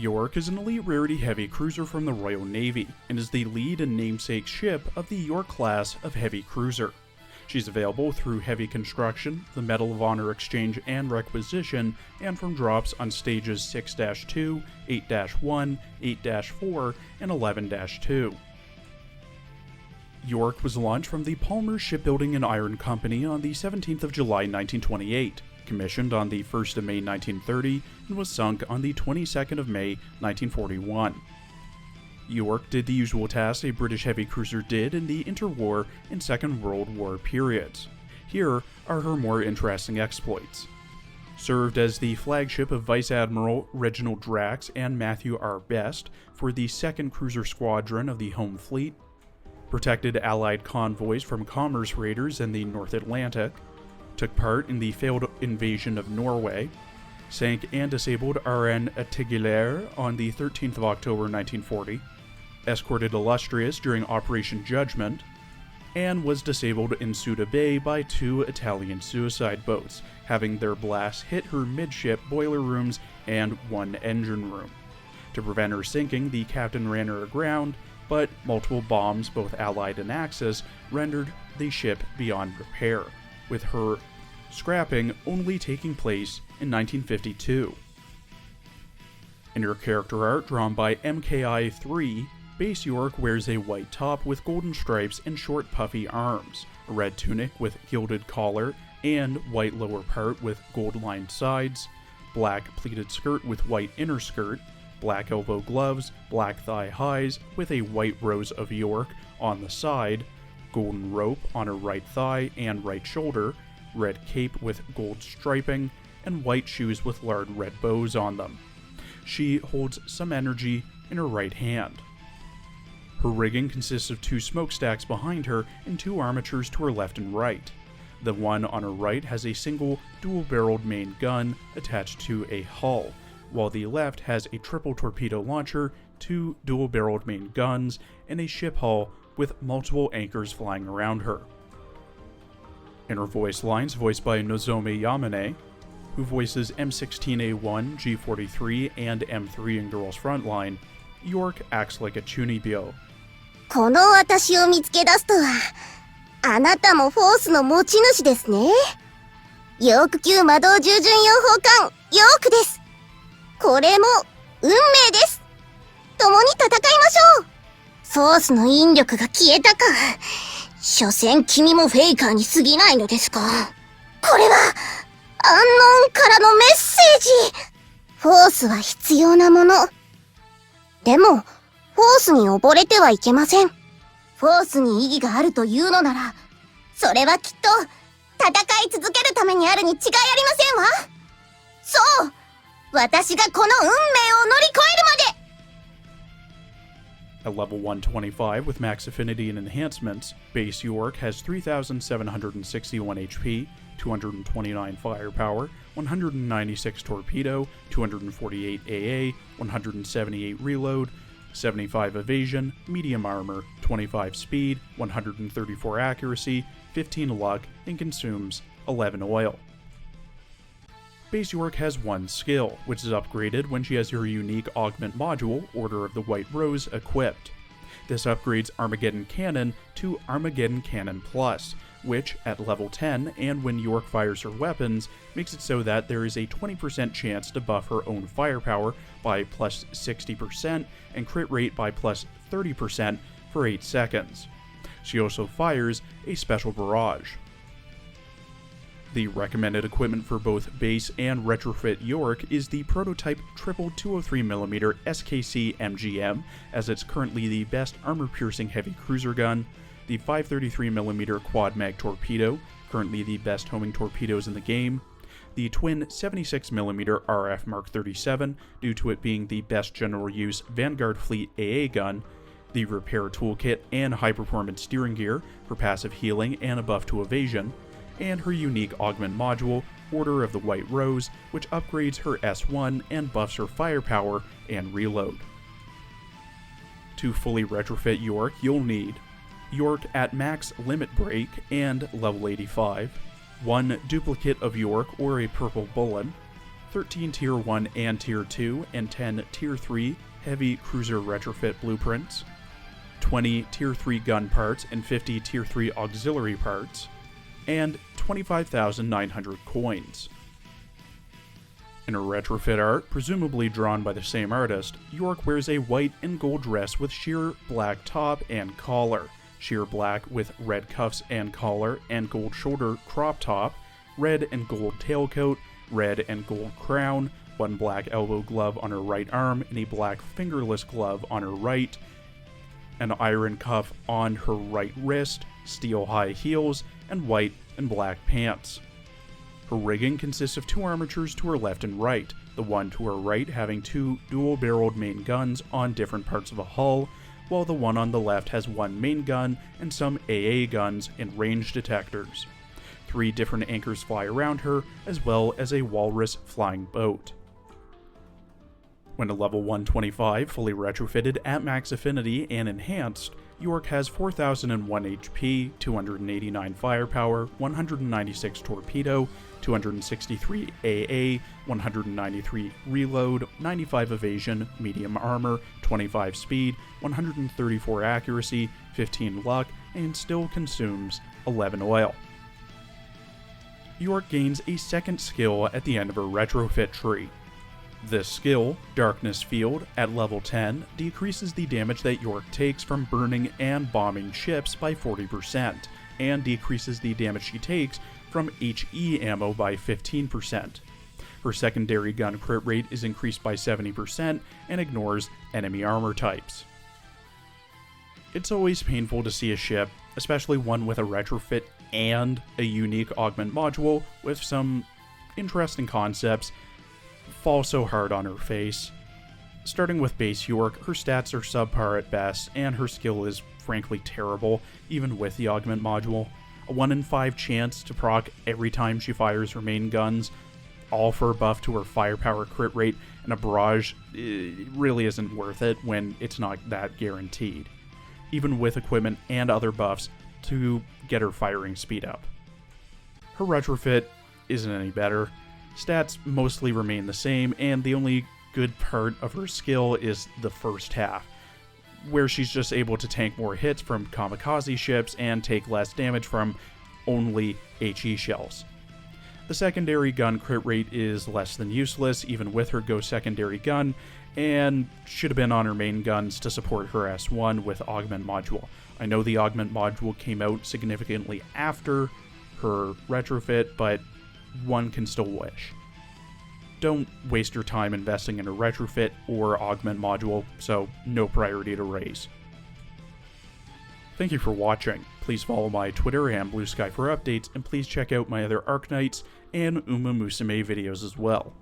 York is an elite rarity heavy cruiser from the Royal Navy, and is the lead and namesake ship of the York class of heavy cruiser. She's available through heavy construction, the Medal of Honor exchange and requisition, and from drops on stages 6-2, 8-1, 8-4, and 11-2. York was launched from the Palmer Shipbuilding and Iron Company on the 17th of July 1928, commissioned on the 1st of May 1930, and was sunk on the 22nd of May 1941. York did the usual tasks a British heavy cruiser did in the interwar and Second World War periods. Here are her more interesting exploits. Served as the flagship of Vice Admiral Reginald Drax and Matthew R. Best for the 2nd Cruiser Squadron of the Home Fleet. Protected Allied convoys from commerce raiders in the North Atlantic. Took part in the failed invasion of Norway. Sank and disabled RN Attigulaire on the 13th of October 1940. Escorted Illustrious during Operation Judgment, and was disabled in Ceuta Bay by 2 Italian suicide boats, having their blasts hit her midship boiler rooms and 1 engine room. To prevent her sinking, the captain ran her aground, but multiple bombs, both Allied and Axis, rendered the ship beyond repair, with her scrapping only taking place in 1952. In her character art drawn by MKI3, Base York wears a white top with golden stripes and short puffy arms, a red tunic with gilded collar and white lower part with gold-lined sides, black pleated skirt with white inner skirt, black elbow gloves, black thigh highs with a white rose of York on the side, golden rope on her right thigh and right shoulder, red cape with gold striping, and white shoes with large red bows on them. She holds some energy in her right hand. Her rigging consists of 2 smokestacks behind her and 2 armatures to her left and right. The one on her right has a single dual-barreled main gun attached to a hull, while the left has a triple torpedo launcher, 2 dual-barreled main guns, and a ship hull with multiple anchors flying around her. In her voice lines, voiced by Nozomi Yamane, who voices M16A1, G43, and M3 in Girls Frontline, York acts like a chunibyo. この私を見つけ出すとは、あなたもフォースの持ち主ですね。ヨーク級魔導従順用砲艦、ヨークです。これも、運命です。共に戦いましょう。フォースの引力が消えたか。所詮君もフェイカーに過ぎないのですか。これは、アンノーンからのメッセージ。フォースは必要なもの。でも、フォースに溺れてはいけません。フォースに意義があるというのなら、それはきっと、戦い続けるためにあるに違いありませんわ。そう、私がこの運命を乗り越えるまで。At level 125 with max affinity and enhancements, Base York has 3,761 HP, 229 firepower, 196 torpedo, 248 AA, 178 reload, 75 evasion, medium armor, 25 speed, 134 accuracy, 15 luck, and consumes 11 oil. Base York has 1 skill, which is upgraded when she has her unique augment module, Order of the White Rose, equipped. This upgrades Armageddon Cannon to Armageddon Cannon Plus, which, at level 10 and when York fires her weapons, makes it so that there is a 20% chance to buff her own firepower by plus 60% and crit rate by plus 30% for 8 seconds. She also fires a special barrage. The recommended equipment for both Base and Retrofit York is the prototype triple 203mm SKC MGM, as it's currently the best armor-piercing heavy cruiser gun, the 533mm quad mag torpedo, currently the best homing torpedoes in the game, the twin 76mm RF Mark 37, due to it being the best general use Vanguard Fleet AA gun, the repair toolkit and high-performance steering gear for passive healing and a buff to evasion, and her unique augment module, Order of the White Rose, which upgrades her S1 and buffs her firepower and reload. To fully retrofit York, you'll need York at max limit break and level 85, 1 duplicate of York or a purple bullet, 13 Tier 1 and Tier 2 and 10 Tier 3 heavy cruiser retrofit blueprints, 20 Tier 3 gun parts and 50 Tier 3 auxiliary parts, and 25,900 coins. In her retrofit art, presumably drawn by the same artist, York wears a white and gold dress with sheer black top and collar, sheer black with red cuffs and collar and gold shoulder crop top, red and gold tailcoat, red and gold crown, one black elbow glove on her right arm and a black fingerless glove on her right, an iron cuff on her right wrist, steel high heels, and white and black pants. Her rigging consists of two armatures to her left and right, the one to her right having two dual-barreled main guns on different parts of a hull, while the one on the left has one main gun and some AA guns and range detectors. 3 different anchors fly around her, as well as a walrus flying boat. When a level 125 fully retrofitted at max affinity and enhanced, York has 4001 HP, 289 firepower, 196 torpedo, 263 AA, 193 reload, 95 evasion, medium armor, 25 speed, 134 accuracy, 15 luck, and still consumes 11 oil. York gains a second skill at the end of her retrofit tree. This skill, Darkness Field, at level 10, decreases the damage that York takes from burning and bombing ships by 40%, and decreases the damage she takes from HE ammo by 15%. Her secondary gun crit rate is increased by 70% and ignores enemy armor types. It's always painful to see a ship, especially one with a retrofit and a unique augment module with some interesting concepts, fall so hard on her face. Starting with base York, her stats are subpar at best, and her skill is frankly terrible, even with the augment module. A 1 in 5 chance to proc every time she fires her main guns, all for a buff to her firepower crit rate, and a barrage really isn't worth it when it's not that guaranteed, even with equipment and other buffs to get her firing speed up. Her retrofit isn't any better. Stats mostly remain the same, and the only good part of her skill is the first half, where she's just able to tank more hits from kamikaze ships and take less damage from only HE shells. The secondary gun crit rate is less than useless, even with her Go secondary gun, and should have been on her main guns to support her S1 with augment module. I know the augment module came out significantly after her retrofit, but one can still wish. Don't waste your time investing in a retrofit or augment module, so no priority to raise. Thank you for watching. Please follow my Twitter and Blue Sky for updates, and please check out my other Arknights and Uma Musume videos as well.